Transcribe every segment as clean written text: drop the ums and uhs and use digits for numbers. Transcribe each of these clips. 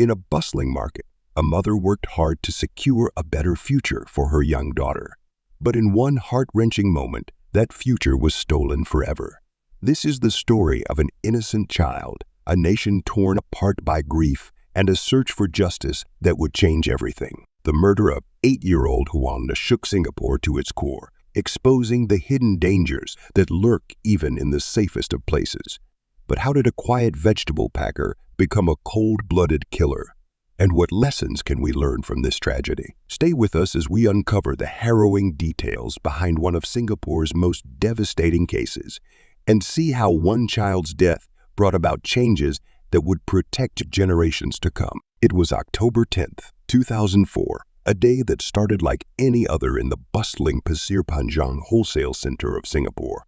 In a bustling market, a mother worked hard to secure a better future for her young daughter. But in one heart-wrenching moment, that future was stolen forever. This is the story of an innocent child, a nation torn apart by grief, and a search for justice that would change everything. The murder of 8-year-old Huang Na shook Singapore to its core, exposing the hidden dangers that lurk even in the safest of places. But how did a quiet vegetable packer become a cold-blooded killer? And what lessons can we learn from this tragedy? Stay with us as we uncover the harrowing details behind one of Singapore's most devastating cases, and see how one child's death brought about changes that would protect generations to come. It was October 10th, 2004, a day that started like any other in the bustling Pasir Panjang wholesale center of Singapore.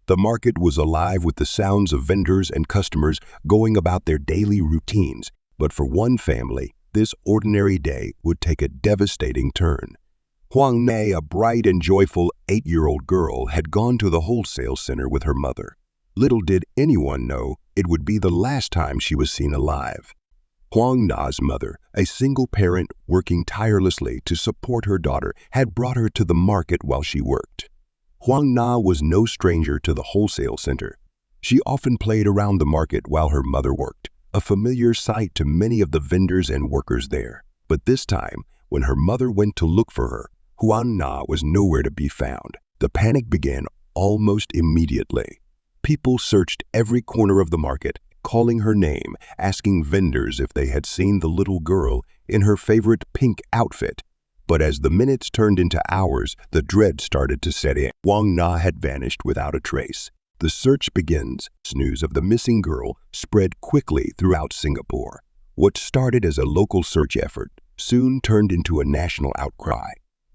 The market was alive with the sounds of vendors and customers going about their daily routines, but for one family, this ordinary day would take a devastating turn. Huang Na, a bright and joyful 8-year-old girl, had gone to the wholesale center with her mother. Little did anyone know it would be the last time she was seen alive. Huang Na's mother, a single parent working tirelessly to support her daughter, had brought her to the market while she worked. Huang Na was no stranger to the wholesale center. She often played around the market while her mother worked, a familiar sight to many of the vendors and workers there. But this time, when her mother went to look for her, Huang Na was nowhere to be found. The panic began almost immediately. People searched every corner of the market, calling her name, asking vendors if they had seen the little girl in her favorite pink outfit. But as the minutes turned into hours, the dread started to set in. Huang Na had vanished without a trace. The search begins. News of the missing girl spread quickly throughout Singapore. What started as a local search effort soon turned into a national outcry.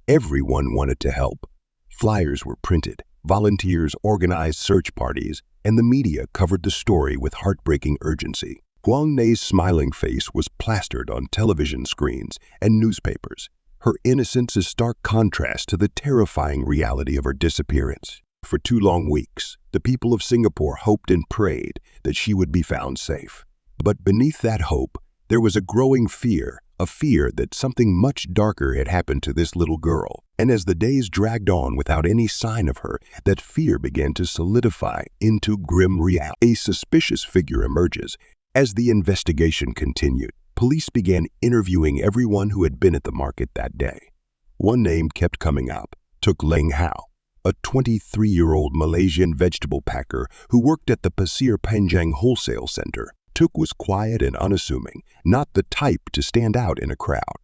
Everyone wanted to help. Flyers were printed, volunteers organized search parties, and the media covered the story with heartbreaking urgency. Huang Na's smiling face was plastered on television screens and newspapers. Her innocence is stark contrast to the terrifying reality of her disappearance. For 2 long weeks, the people of Singapore hoped and prayed that she would be found safe. But beneath that hope, there was a growing fear, a fear that something much darker had happened to this little girl. And as the days dragged on without any sign of her, that fear began to solidify into grim reality. A suspicious figure emerges. As the investigation continued, police began interviewing everyone who had been at the market that day. One name kept coming up: Tuk Leng Hao, a 23-year-old Malaysian vegetable packer who worked at the Pasir Panjang Wholesale Center. Tuk was quiet and unassuming, not the type to stand out in a crowd.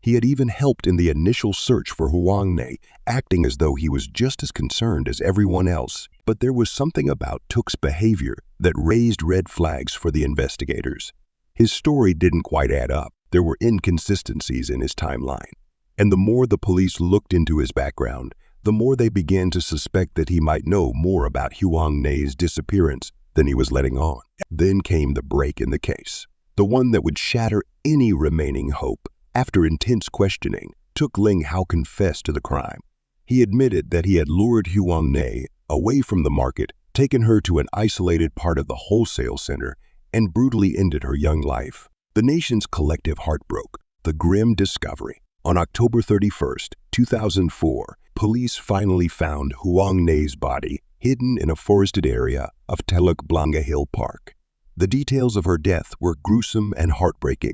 He had even helped in the initial search for Huang Na, acting as though he was just as concerned as everyone else. But there was something about Tuk's behavior that raised red flags for the investigators. His story didn't quite add up. There were inconsistencies in his timeline. And the more the police looked into his background, the more they began to suspect that he might know more about Huang Na's disappearance than he was letting on. Then came the break in the case, the one that would shatter any remaining hope. After intense questioning, Tuk Leng Hao confessed to the crime. He admitted that he had lured Huang Na away from the market, taken her to an isolated part of the wholesale center, and brutally ended her young life. The nation's collective heart broke. The grim discovery. On October 31st, 2004, police finally found Huang Na's body hidden in a forested area of Teluk Blangah Hill Park. The details of her death were gruesome and heartbreaking.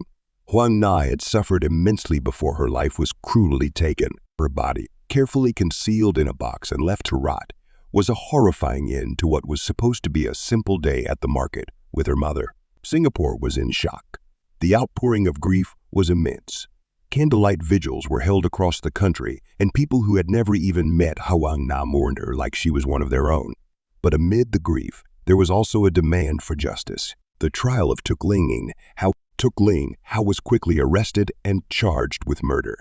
Huang Na had suffered immensely before her life was cruelly taken. Her body, carefully concealed in a box and left to rot, was a horrifying end to what was supposed to be a simple day at the market with her mother. Singapore was in shock. The outpouring of grief was immense. Candlelight vigils were held across the country, and people who had never even met Huang Na mourned her like she was one of their own. But amid the grief, there was also a demand for justice. The trial of Tuk Leng Hao was quickly arrested and charged with murder.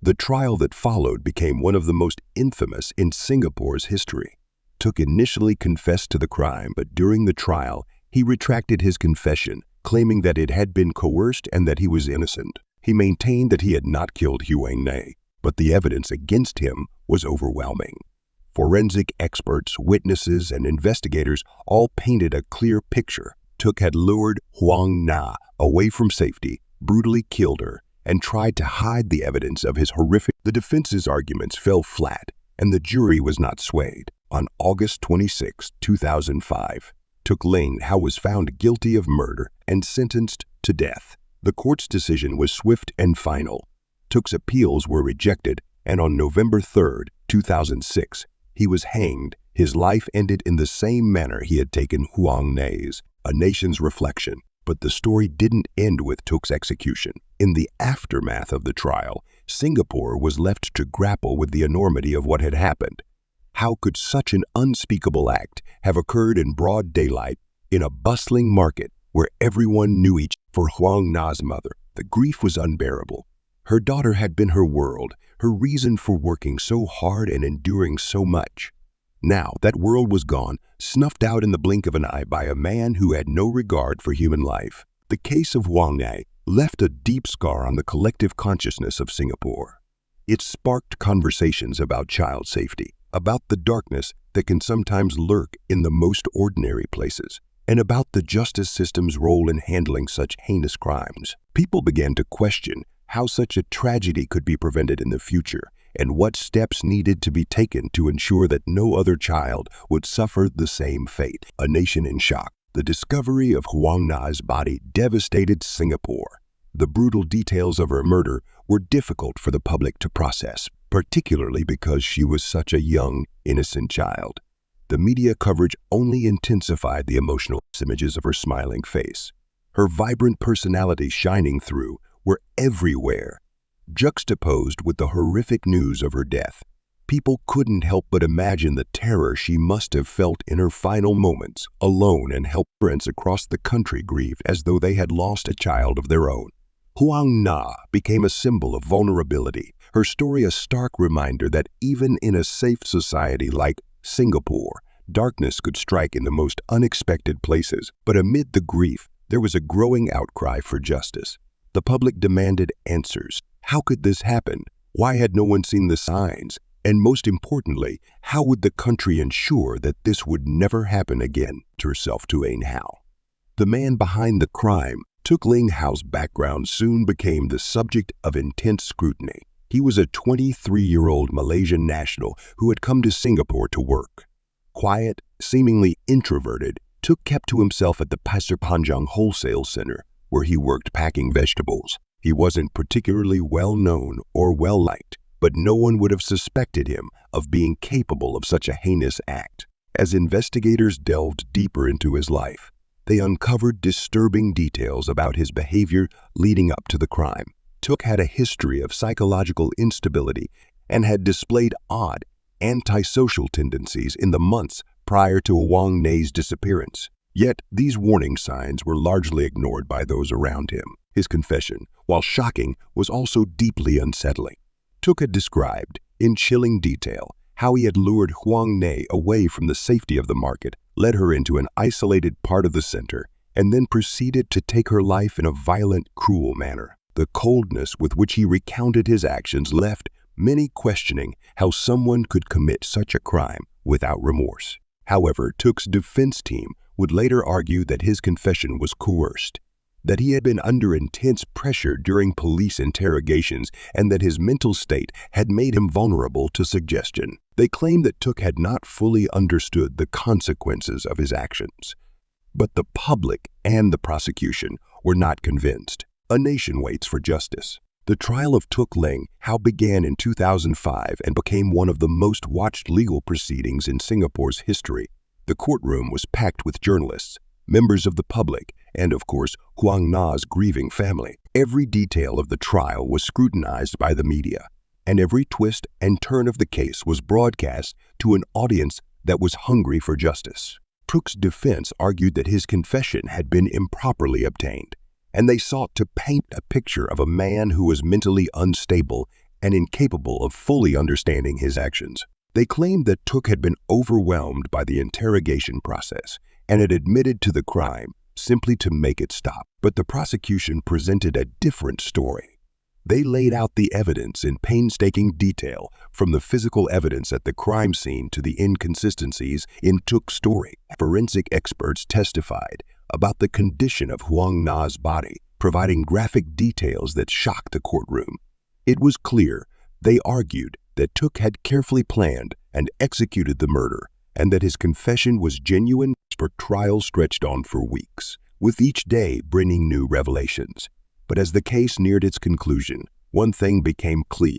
The trial that followed became one of the most infamous in Singapore's history. Tuk initially confessed to the crime, but during the trial, he retracted his confession, claiming that it had been coerced and that he was innocent. He maintained that he had not killed Huang Na, but the evidence against him was overwhelming. Forensic experts, witnesses, and investigators all painted a clear picture. Tuk had lured Huang Na away from safety, brutally killed her, and tried to hide the evidence of his horrific. The defense's arguments fell flat, and the jury was not swayed. On August 26, 2005, Tuk Ling Hao was found guilty of murder and sentenced to death. The court's decision was swift and final. Tuk's appeals were rejected, and on November 3, 2006, he was hanged. His life ended in the same manner he had taken Huang Nai's, a nation's reflection. But the story didn't end with Tuk's execution. In the aftermath of the trial, Singapore was left to grapple with the enormity of what had happened. How could such an unspeakable act have occurred in broad daylight, in a bustling market where everyone knew each other? For Huang Na's mother, the grief was unbearable. Her daughter had been her world, her reason for working so hard and enduring so much. Now that world was gone, snuffed out in the blink of an eye by a man who had no regard for human life. The case of Huang Na left a deep scar on the collective consciousness of Singapore. It sparked conversations about child safety, about the darkness that can sometimes lurk in the most ordinary places, and about the justice system's role in handling such heinous crimes. People began to question how such a tragedy could be prevented in the future, and what steps needed to be taken to ensure that no other child would suffer the same fate. A nation in shock. The discovery of Huang Na's body devastated Singapore. The brutal details of her murder were difficult for the public to process, particularly because she was such a young, innocent child. The media coverage only intensified the emotional images of her smiling face. Her vibrant personality shining through were everywhere. Juxtaposed with the horrific news of her death, people couldn't help but imagine the terror she must have felt in her final moments, alone and helpless across the country grieved as though they had lost a child of their own. Huang Na became a symbol of vulnerability, her story a stark reminder that even in a safe society like Singapore, darkness could strike in the most unexpected places. But amid the grief, there was a growing outcry for justice. The public demanded answers. How could this happen? Why had no one seen the signs? And most importantly, how would the country ensure that this would never happen again? To herself to Ling Hao. The man behind the crime, Tuk Ling Hao's background soon became the subject of intense scrutiny. He was a 23-year-old Malaysian national who had come to Singapore to work. Quiet, seemingly introverted, Tuk kept to himself at the Pasir Panjang Wholesale Center, where he worked packing vegetables. He wasn't particularly well-known or well-liked, but no one would have suspected him of being capable of such a heinous act. As investigators delved deeper into his life, they uncovered disturbing details about his behavior leading up to the crime. Tuk had a history of psychological instability and had displayed odd, antisocial tendencies in the months prior to Huang Nai's disappearance. Yet these warning signs were largely ignored by those around him. His confession, while shocking, was also deeply unsettling. Tuk had described, in chilling detail, how he had lured Huang Na away from the safety of the market, led her into an isolated part of the center, and then proceeded to take her life in a violent, cruel manner. The coldness with which he recounted his actions left many questioning how someone could commit such a crime without remorse. However, Tuk's defense team would later argue that his confession was coerced, that he had been under intense pressure during police interrogations, and that his mental state had made him vulnerable to suggestion. They claimed that Tuk had not fully understood the consequences of his actions. But the public and the prosecution were not convinced. A nation waits for justice. The trial of Tuk Ling Hao began in 2005 and became one of the most watched legal proceedings in Singapore's history. The courtroom was packed with journalists, members of the public, and of course, Huang Na's grieving family. Every detail of the trial was scrutinized by the media, and every twist and turn of the case was broadcast to an audience that was hungry for justice. Tuk's defense argued that his confession had been improperly obtained, and they sought to paint a picture of a man who was mentally unstable and incapable of fully understanding his actions. They claimed that Tuk had been overwhelmed by the interrogation process and had admitted to the crime simply to make it stop. But the prosecution presented a different story. They laid out the evidence in painstaking detail, from the physical evidence at the crime scene to the inconsistencies in Tuk's story. Forensic experts testified, about the condition of Huang Na's body, providing graphic details that shocked the courtroom. It was clear, they argued, that Tuk had carefully planned and executed the murder, and that his confession was genuine. Her trial stretched on for weeks, with each day bringing new revelations. But as the case neared its conclusion, one thing became clear.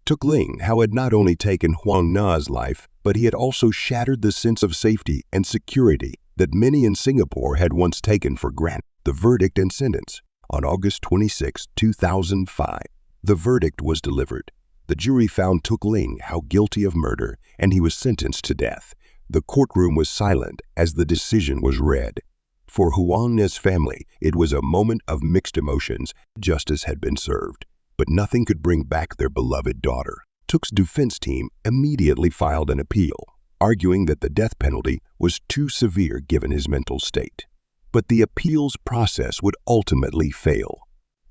Tuk Ling Hao had not only taken Huang Na's life, but he had also shattered the sense of safety and security that many in Singapore had once taken for granted. The verdict and sentence. On August 26, 2005, the verdict was delivered. The jury found Tuk Ling Hao guilty of murder, and he was sentenced to death. The courtroom was silent as the decision was read. For Huang Na's family, it was a moment of mixed emotions. Justice had been served, but nothing could bring back their beloved daughter. Tuk's defense team immediately filed an appeal, arguing that the death penalty was too severe given his mental state. But the appeals process would ultimately fail.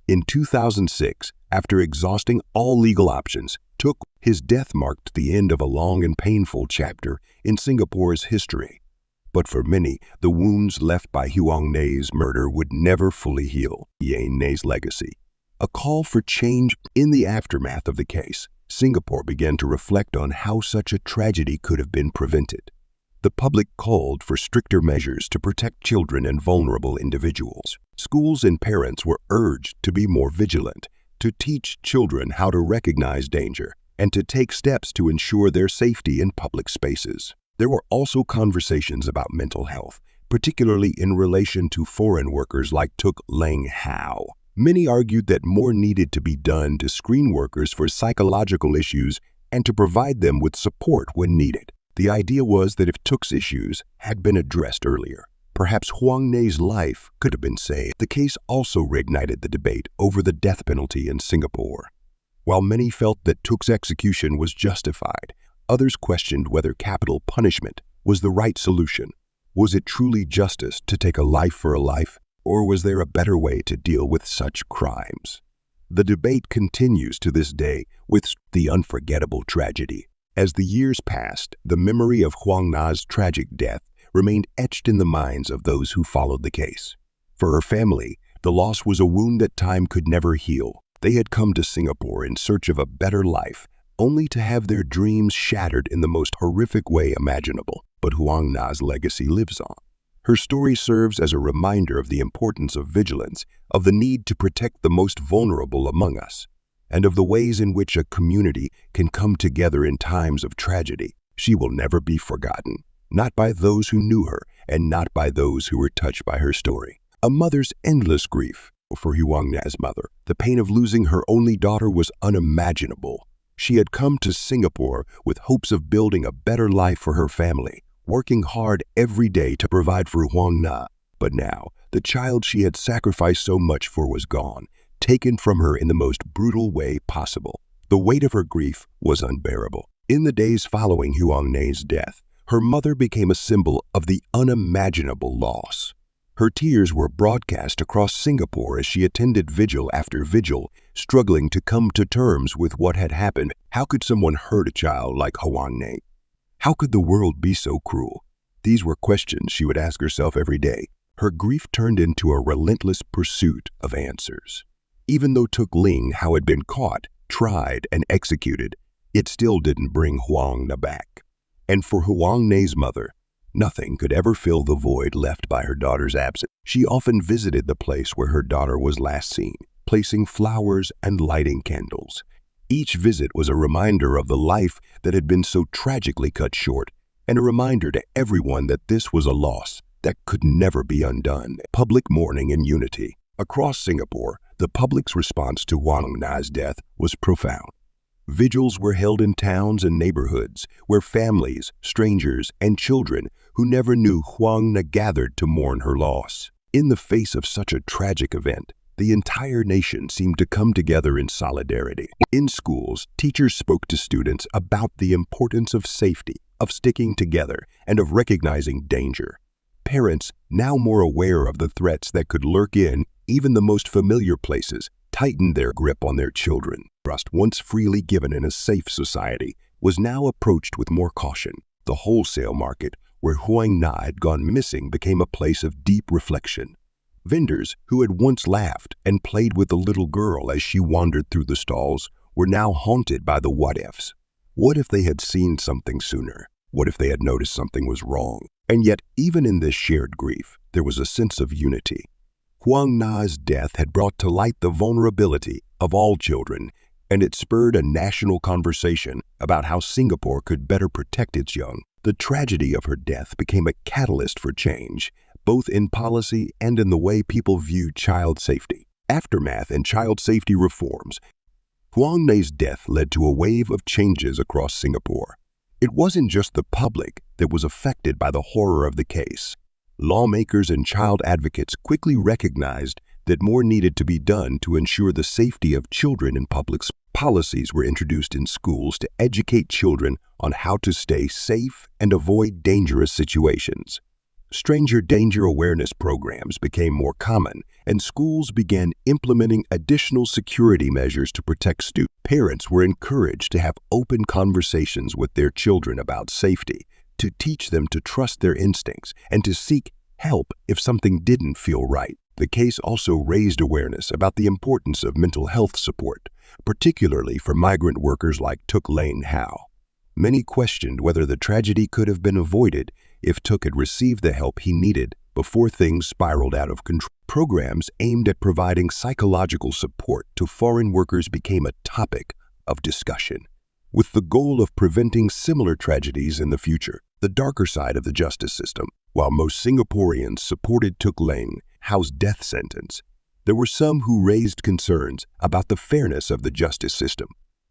In 2006, after exhausting all legal options, his death marked the end of a long and painful chapter in Singapore's history. But for many, the wounds left by Huang Na's murder would never fully heal Huang Na's legacy. A call for change. In the aftermath of the case, Singapore began to reflect on how such a tragedy could have been prevented. The public called for stricter measures to protect children and vulnerable individuals. Schools and parents were urged to be more vigilant, to teach children how to recognize danger, and to take steps to ensure their safety in public spaces. There were also conversations about mental health, particularly in relation to foreign workers like Tuk Ling Hao. Many argued that more needed to be done to screen workers for psychological issues and to provide them with support when needed. The idea was that if Tuk's issues had been addressed earlier, perhaps Huang Na's life could have been saved. The case also reignited the debate over the death penalty in Singapore. While many felt that Tuk's execution was justified, others questioned whether capital punishment was the right solution. Was it truly justice to take a life for a life, or was there a better way to deal with such crimes? The debate continues to this day with the unforgettable tragedy. As the years passed, the memory of Huang Na's tragic death remained etched in the minds of those who followed the case. For her family, the loss was a wound that time could never heal. They had come to Singapore in search of a better life, only to have their dreams shattered in the most horrific way imaginable. But Huang Na's legacy lives on. Her story serves as a reminder of the importance of vigilance, of the need to protect the most vulnerable among us, and of the ways in which a community can come together in times of tragedy. She will never be forgotten, not by those who knew her and not by those who were touched by her story. A mother's endless grief. For Huang Na's mother, the pain of losing her only daughter was unimaginable. She had come to Singapore with hopes of building a better life for her family, working hard every day to provide for Huang Na. But now, the child she had sacrificed so much for was gone, taken from her in the most brutal way possible. The weight of her grief was unbearable. In the days following Huang Na's death, her mother became a symbol of the unimaginable loss. Her tears were broadcast across Singapore as she attended vigil after vigil, struggling to come to terms with what had happened. How could someone hurt a child like Huang Na? How could the world be so cruel? These were questions she would ask herself every day. Her grief turned into a relentless pursuit of answers. Even though Tuk Ling Hao had been caught, tried, and executed, it still didn't bring Huang Na back. And for Huang Na's mother, nothing could ever fill the void left by her daughter's absence. She often visited the place where her daughter was last seen, placing flowers and lighting candles. Each visit was a reminder of the life that had been so tragically cut short, and a reminder to everyone that this was a loss that could never be undone. Public mourning and unity. Across Singapore, the public's response to Huang Na's death was profound. Vigils were held in towns and neighborhoods where families, strangers, and children who never knew Huang Na gathered to mourn her loss. In the face of such a tragic event, the entire nation seemed to come together in solidarity. In schools, teachers spoke to students about the importance of safety, of sticking together, and of recognizing danger. Parents, now more aware of the threats that could lurk in even the most familiar places, tightened their grip on their children. Trust, once freely given in a safe society, was now approached with more caution. The wholesale market, where Huang Na had gone missing became a place of deep reflection. Vendors who had once laughed and played with the little girl as she wandered through the stalls were now haunted by the what-ifs. What if they had seen something sooner? What if they had noticed something was wrong? And yet, even in this shared grief, there was a sense of unity. Huang Na's death had brought to light the vulnerability of all children, and it spurred a national conversation about how Singapore could better protect its young. The tragedy of her death became a catalyst for change, both in policy and in the way people viewed child safety. Aftermath and child safety reforms. Huang Na's death led to a wave of changes across Singapore. It wasn't just the public that was affected by the horror of the case. Lawmakers and child advocates quickly recognized that more needed to be done to ensure the safety of children in public. Policies were introduced in schools to educate children on how to stay safe and avoid dangerous situations. Stranger danger awareness programs became more common, and schools began implementing additional security measures to protect students. Parents were encouraged to have open conversations with their children about safety, to teach them to trust their instincts, and to seek help if something didn't feel right. The case also raised awareness about the importance of mental health support, particularly for migrant workers like Tuk Lane Hao. Many questioned whether the tragedy could have been avoided if Tuk had received the help he needed before things spiraled out of control. Programs aimed at providing psychological support to foreign workers became a topic of discussion, with the goal of preventing similar tragedies in the future. The darker side of the justice system. While most Singaporeans supported Tuk Lane Hao's death sentence, there were some who raised concerns about the fairness of the justice system.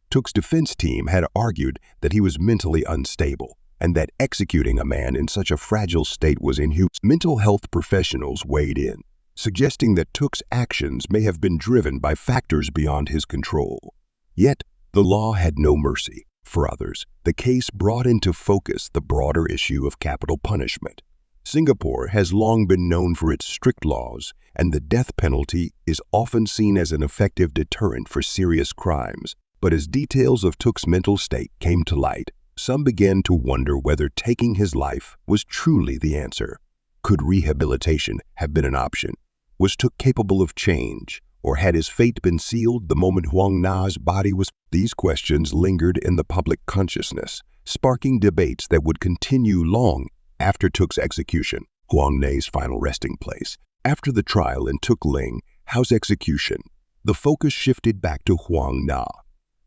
Tuk's defense team had argued that he was mentally unstable and that executing a man in such a fragile state was inhuman. Mental health professionals weighed in, suggesting that Tuk's actions may have been driven by factors beyond his control. Yet, the law had no mercy. For others, the case brought into focus the broader issue of capital punishment. Singapore has long been known for its strict laws, and the death penalty is often seen as an effective deterrent for serious crimes. But as details of Tuk's mental state came to light, some began to wonder whether taking his life was truly the answer. Could rehabilitation have been an option? Was Tuk capable of change? Or had his fate been sealed the moment Huang Na's body was? These questions lingered in the public consciousness, sparking debates that would continue long after Tuk's execution. Huang Na's final resting place. After the trial in Tuk Lane Hao's execution, the focus shifted back to Huang Na.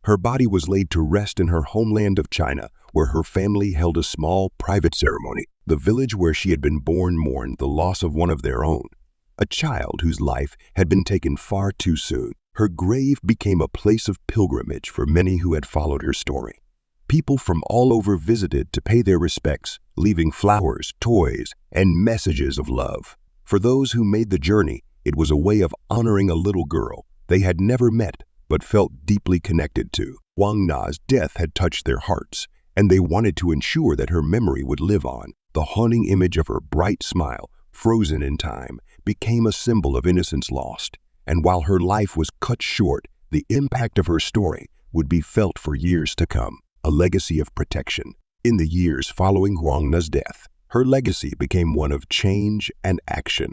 Her body was laid to rest in her homeland of China, where her family held a small, private ceremony. The village where she had been born mourned the loss of one of their own, a child whose life had been taken far too soon. Her grave became a place of pilgrimage for many who had followed her story. People from all over visited to pay their respects, leaving flowers, toys, and messages of love. For those who made the journey, it was a way of honoring a little girl they had never met but felt deeply connected to. Huang Na's death had touched their hearts, and they wanted to ensure that her memory would live on. The haunting image of her bright smile, frozen in time, became a symbol of innocence lost. And while her life was cut short, the impact of her story would be felt for years to come, a legacy of protection. In the years following Huang Na's death, her legacy became one of change and action.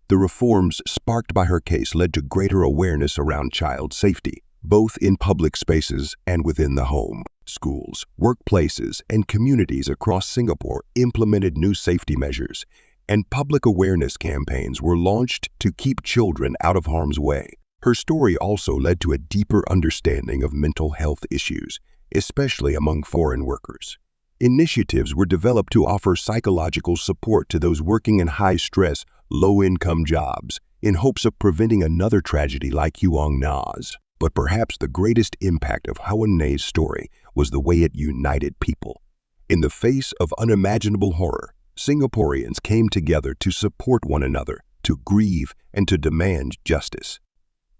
The reforms sparked by her case led to greater awareness around child safety, both in public spaces and within the home. Schools, workplaces, and communities across Singapore implemented new safety measures, and public awareness campaigns were launched to keep children out of harm's way. Her story also led to a deeper understanding of mental health issues, especially among foreign workers. Initiatives were developed to offer psychological support to those working in high-stress, low-income jobs, in hopes of preventing another tragedy like Huang Na's. But perhaps the greatest impact of Huang Na's story was the way it united people. In the face of unimaginable horror, Singaporeans came together to support one another, to grieve, and to demand justice.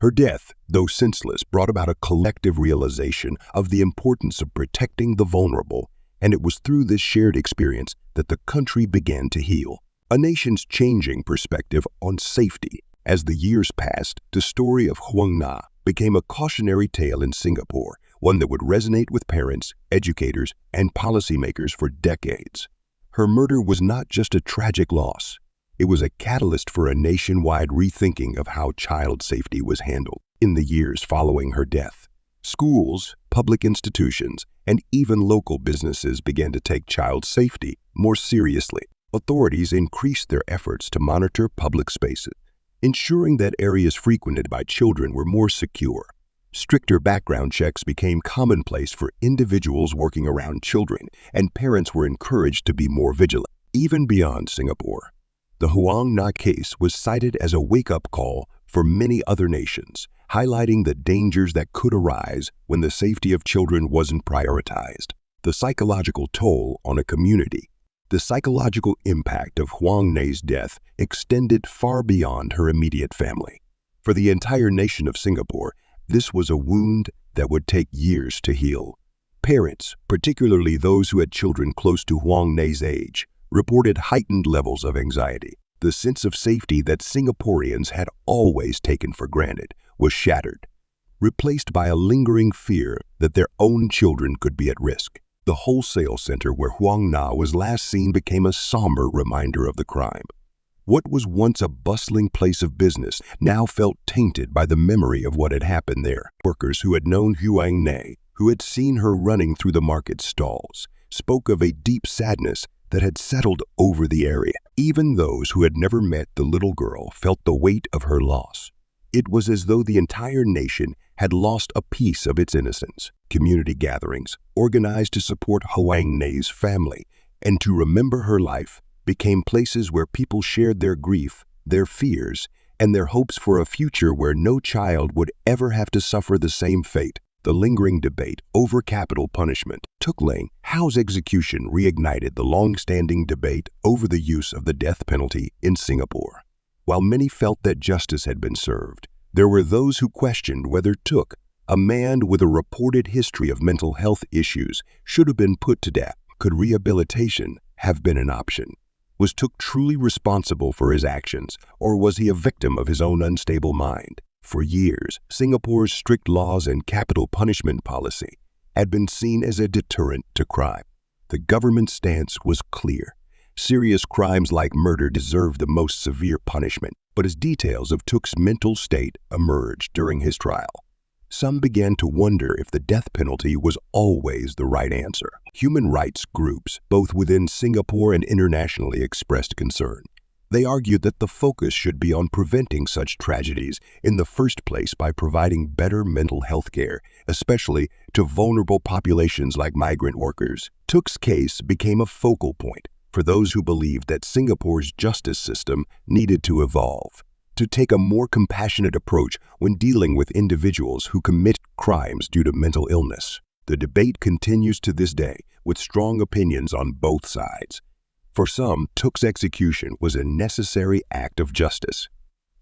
Her death, though senseless, brought about a collective realization of the importance of protecting the vulnerable, and it was through this shared experience that the country began to heal. A nation's changing perspective on safety. As the years passed, the story of Huang Na became a cautionary tale in Singapore, one that would resonate with parents, educators, and policymakers for decades. Her murder was not just a tragic loss. It was a catalyst for a nationwide rethinking of how child safety was handled. In the years following her death, schools, public institutions, and even local businesses began to take child safety more seriously. Authorities increased their efforts to monitor public spaces, ensuring that areas frequented by children were more secure. Stricter background checks became commonplace for individuals working around children, and parents were encouraged to be more vigilant. Even beyond Singapore, the Huang Na case was cited as a wake-up call for many other nations, highlighting the dangers that could arise when the safety of children wasn't prioritized. The psychological toll on a community. The psychological impact of Huang Na's death extended far beyond her immediate family. For the entire nation of Singapore, this was a wound that would take years to heal. Parents, particularly those who had children close to Huang Na's age, reported heightened levels of anxiety. The sense of safety that Singaporeans had always taken for granted was shattered, replaced by a lingering fear that their own children could be at risk. The wholesale center where Huang Na was last seen became a somber reminder of the crime. What was once a bustling place of business now felt tainted by the memory of what had happened there. Workers who had known Huang Na, who had seen her running through the market stalls, spoke of a deep sadness that had settled over the area. Even those who had never met the little girl felt the weight of her loss. It was as though the entire nation had lost a piece of its innocence. Community gatherings, organized to support Huang Na's family and to remember her life, became places where people shared their grief, their fears, and their hopes for a future where no child would ever have to suffer the same fate. The lingering debate over capital punishment. Tuk Leng Hau's execution reignited the long-standing debate over the use of the death penalty in Singapore. While many felt that justice had been served, there were those who questioned whether Tuk, a man with a reported history of mental health issues, should have been put to death. Could rehabilitation have been an option? Was Tuk truly responsible for his actions, or was he a victim of his own unstable mind? For years, Singapore's strict laws and capital punishment policy had been seen as a deterrent to crime. The government's stance was clear. Serious crimes like murder deserved the most severe punishment, but as details of Tuk's mental state emerged during his trial, some began to wonder if the death penalty was always the right answer. Human rights groups, both within Singapore and internationally, expressed concern. They argued that the focus should be on preventing such tragedies in the first place by providing better mental health care, especially to vulnerable populations like migrant workers. Tuk's case became a focal point for those who believed that Singapore's justice system needed to evolve, to take a more compassionate approach when dealing with individuals who commit crimes due to mental illness. The debate continues to this day, with strong opinions on both sides. For some, Tuk's execution was a necessary act of justice.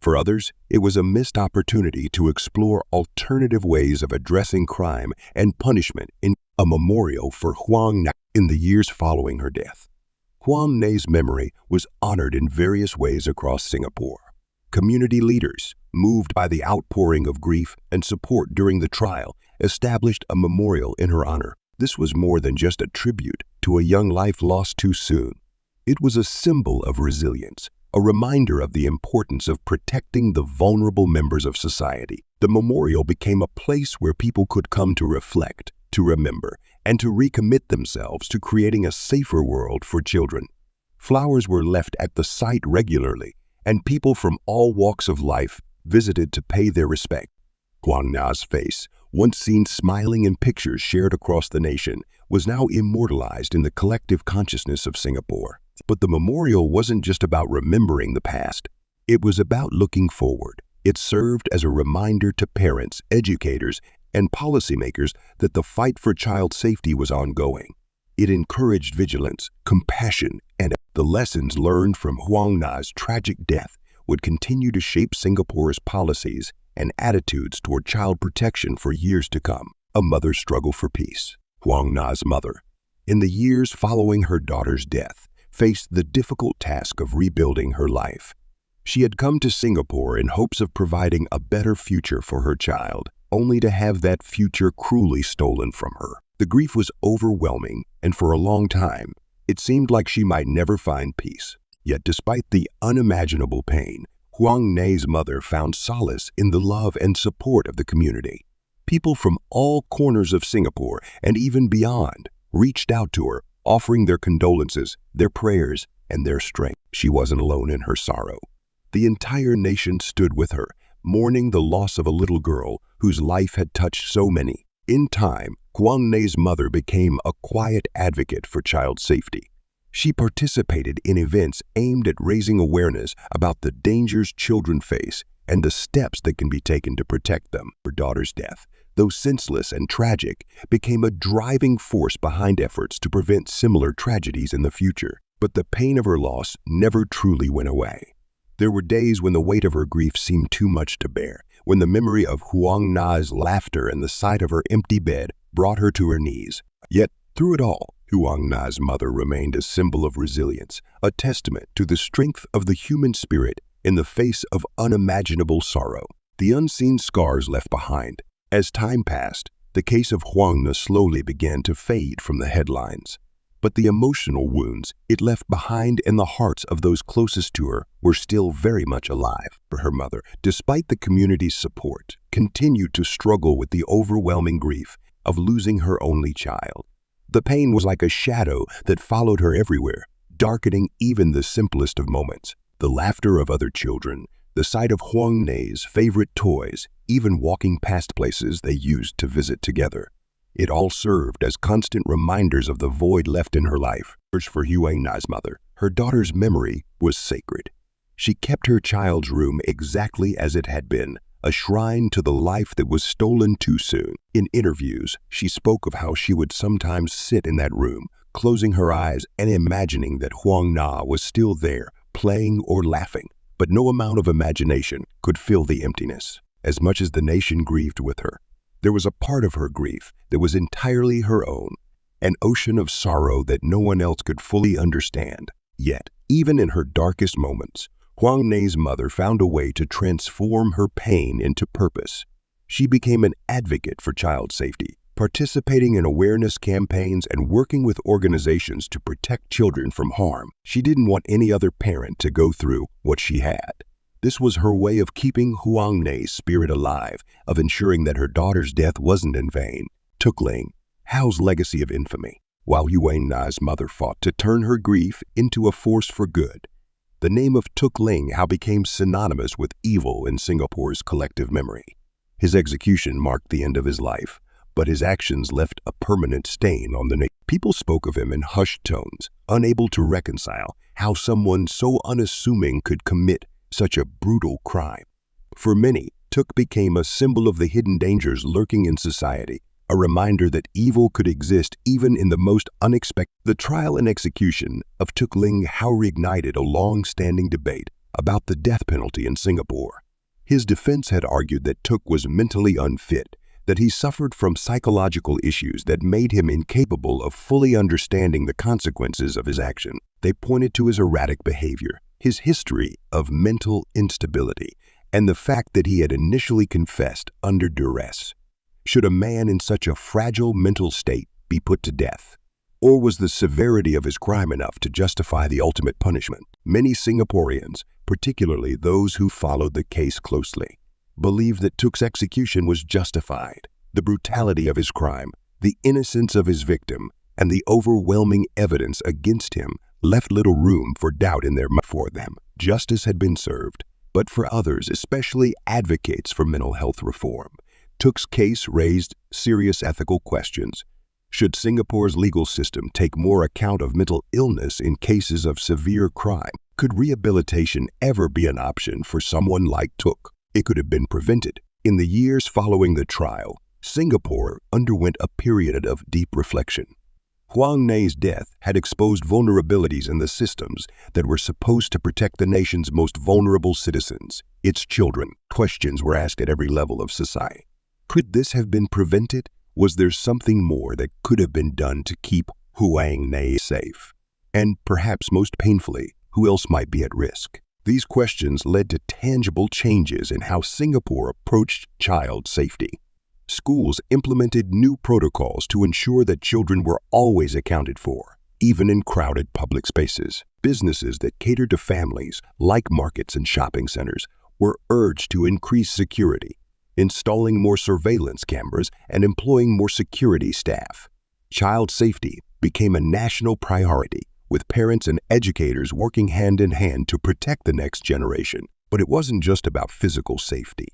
For others, it was a missed opportunity to explore alternative ways of addressing crime and punishment in a memorial for Huang Na. In the years following her death, Huang Na's memory was honored in various ways across Singapore. Community leaders, moved by the outpouring of grief and support during the trial, established a memorial in her honor. This was more than just a tribute to a young life lost too soon. It was a symbol of resilience, a reminder of the importance of protecting the vulnerable members of society. The memorial became a place where people could come to reflect, to remember, and to recommit themselves to creating a safer world for children. Flowers were left at the site regularly, and people from all walks of life visited to pay their respect. Huang Na's face, once seen smiling in pictures shared across the nation, was now immortalized in the collective consciousness of Singapore. But the memorial wasn't just about remembering the past. It was about looking forward. It served as a reminder to parents, educators, and policymakers that the fight for child safety was ongoing. It encouraged vigilance, compassion, and the lessons learned from Huang Na's tragic death would continue to shape Singapore's policies and attitudes toward child protection for years to come. A mother's struggle for peace. Huang Na's mother, in the years following her daughter's death, faced the difficult task of rebuilding her life. She had come to Singapore in hopes of providing a better future for her child, only to have that future cruelly stolen from her. The grief was overwhelming, and for a long time, It seemed like she might never find peace. Yet despite the unimaginable pain, Huang Nei's mother found solace in the love and support of the community. People from all corners of Singapore and even beyond reached out to her, offering their condolences, their prayers, and their strength. She wasn't alone in her sorrow. The entire nation stood with her, mourning the loss of a little girl whose life had touched so many. In time, Huang Nei's mother became a quiet advocate for child safety. She participated in events aimed at raising awareness about the dangers children face and the steps that can be taken to protect them. Her daughter's death, though senseless and tragic, became a driving force behind efforts to prevent similar tragedies in the future. But the pain of her loss never truly went away. There were days when the weight of her grief seemed too much to bear, when the memory of Huang Nei's laughter and the sight of her empty bed brought her to her knees. Yet, through it all, Huang Nei's mother remained a symbol of resilience, a testament to the strength of the human spirit in the face of unimaginable sorrow. The unseen scars left behind. As time passed, the case of Huang Ne slowly began to fade from the headlines. But the emotional wounds it left behind in the hearts of those closest to her were still very much alive. Her mother, despite the community's support, continued to struggle with the overwhelming grief of losing her only child. The pain was like a shadow that followed her everywhere, darkening even the simplest of moments. The laughter of other children, the sight of Huang Nei's favorite toys, even walking past places they used to visit together. It all served as constant reminders of the void left in her life. For Huang Nei's mother, her daughter's memory was sacred. She kept her child's room exactly as it had been, a shrine to the life that was stolen too soon. In interviews, she spoke of how she would sometimes sit in that room, closing her eyes and imagining that Huang Ne was still there, playing or laughing. But no amount of imagination could fill the emptiness. As much as the nation grieved with her, there was a part of her grief that was entirely her own, an ocean of sorrow that no one else could fully understand. Yet, even in her darkest moments, Huang Nei's mother found a way to transform her pain into purpose. She became an advocate for child safety, participating in awareness campaigns and working with organizations to protect children from harm. She didn't want any other parent to go through what she had. This was her way of keeping Huang Nei's spirit alive, of ensuring that her daughter's death wasn't in vain. Tuk Ling, Hao's legacy of infamy. While Huang Nei's mother fought to turn her grief into a force for good, the name of Tuk Ling Hao became synonymous with evil in Singapore's collective memory. His execution marked the end of his life, but his actions left a permanent stain on the nation. People spoke of him in hushed tones, unable to reconcile how someone so unassuming could commit such a brutal crime. For many, Tuk became a symbol of the hidden dangers lurking in society, a reminder that evil could exist even in the most unexpected. The trial and execution of Tuk Ling Hao reignited a long-standing debate about the death penalty in Singapore. His defense had argued that Tuk was mentally unfit, that he suffered from psychological issues that made him incapable of fully understanding the consequences of his action. They pointed to his erratic behavior, his history of mental instability, and the fact that he had initially confessed under duress. Should a man in such a fragile mental state be put to death? Or was the severity of his crime enough to justify the ultimate punishment? Many Singaporeans, particularly those who followed the case closely, believed that Tuk's execution was justified. The brutality of his crime, the innocence of his victim, and the overwhelming evidence against him left little room for doubt in their mind. For them, justice had been served, but for others, especially advocates for mental health reform, Tuk's case raised serious ethical questions. Should Singapore's legal system take more account of mental illness in cases of severe crime? Could rehabilitation ever be an option for someone like Tuk? It could have been prevented. In the years following the trial, Singapore underwent a period of deep reflection. Huang Nei's death had exposed vulnerabilities in the systems that were supposed to protect the nation's most vulnerable citizens, its children. Questions were asked at every level of society. Could this have been prevented? Was there something more that could have been done to keep Huang Ne safe? And perhaps most painfully, who else might be at risk? These questions led to tangible changes in how Singapore approached child safety. Schools implemented new protocols to ensure that children were always accounted for, even in crowded public spaces. Businesses that cater to families, like markets and shopping centers, were urged to increase security, installing more surveillance cameras and employing more security staff. Child safety became a national priority, with parents and educators working hand in hand to protect the next generation. But it wasn't just about physical safety.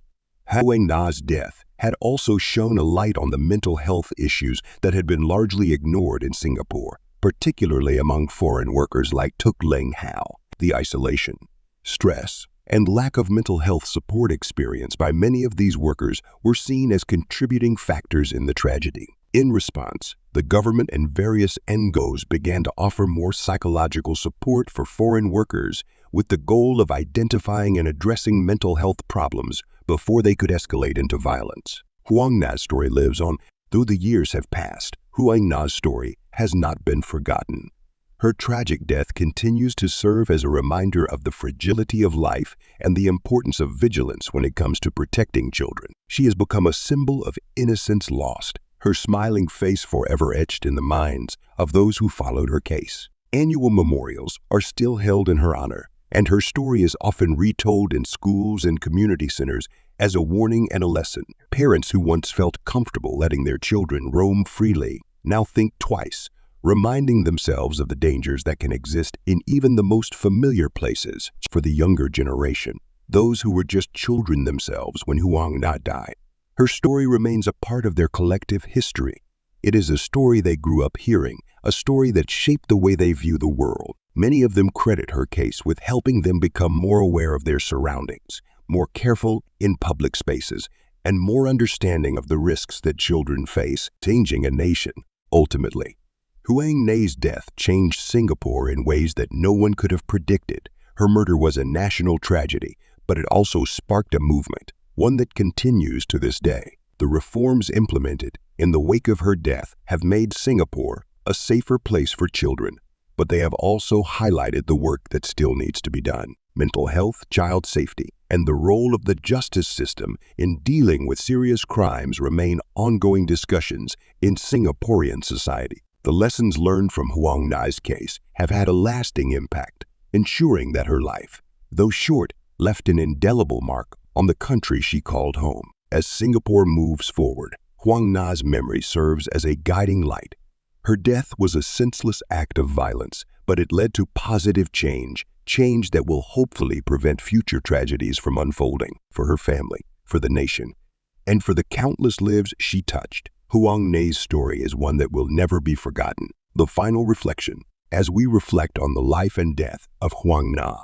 Huang Na's death had also shone a light on the mental health issues that had been largely ignored in Singapore, particularly among foreign workers like Tuk Leng Hao. The isolation, stress, and lack of mental health support experienced by many of these workers were seen as contributing factors in the tragedy. In response, the government and various NGOs began to offer more psychological support for foreign workers with the goal of identifying and addressing mental health problems before they could escalate into violence. Huang Na's story lives on. Though the years have passed, Huang Na's story has not been forgotten. Her tragic death continues to serve as a reminder of the fragility of life and the importance of vigilance when it comes to protecting children. She has become a symbol of innocence lost, her smiling face forever etched in the minds of those who followed her case. Annual memorials are still held in her honor, and her story is often retold in schools and community centers as a warning and a lesson. Parents who once felt comfortable letting their children roam freely now think twice, reminding themselves of the dangers that can exist in even the most familiar places. For the younger generation, those who were just children themselves when Huang Na died, her story remains a part of their collective history. It is a story they grew up hearing, a story that shaped the way they view the world. Many of them credit her case with helping them become more aware of their surroundings, more careful in public spaces, and more understanding of the risks that children face, changing a nation. Ultimately, Huang Na's death changed Singapore in ways that no one could have predicted. Her murder was a national tragedy, but it also sparked a movement, one that continues to this day. The reforms implemented in the wake of her death have made Singapore a safer place for children, but they have also highlighted the work that still needs to be done. Mental health, child safety, and the role of the justice system in dealing with serious crimes remain ongoing discussions in Singaporean society. The lessons learned from Huang Na's case have had a lasting impact, ensuring that her life, though short, left an indelible mark on the country she called home. As Singapore moves forward, Huang Na's memory serves as a guiding light. Her death was a senseless act of violence, but it led to positive change that will hopefully prevent future tragedies from unfolding. For her family, for the nation, and for the countless lives she touched, Huang Na's story is one that will never be forgotten. The final reflection. As we reflect on the life and death of Huang Na,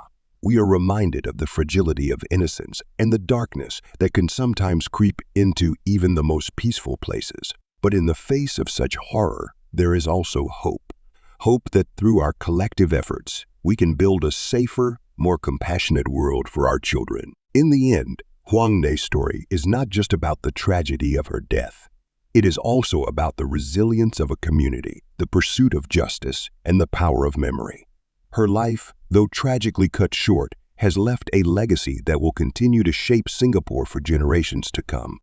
we are reminded of the fragility of innocence and the darkness that can sometimes creep into even the most peaceful places. But in the face of such horror, there is also hope. Hope that through our collective efforts, we can build a safer, more compassionate world for our children. In the end, Huang Na's story is not just about the tragedy of her death. It is also about the resilience of a community, the pursuit of justice, and the power of memory. Her life, though tragically cut short, has left a legacy that will continue to shape Singapore for generations to come.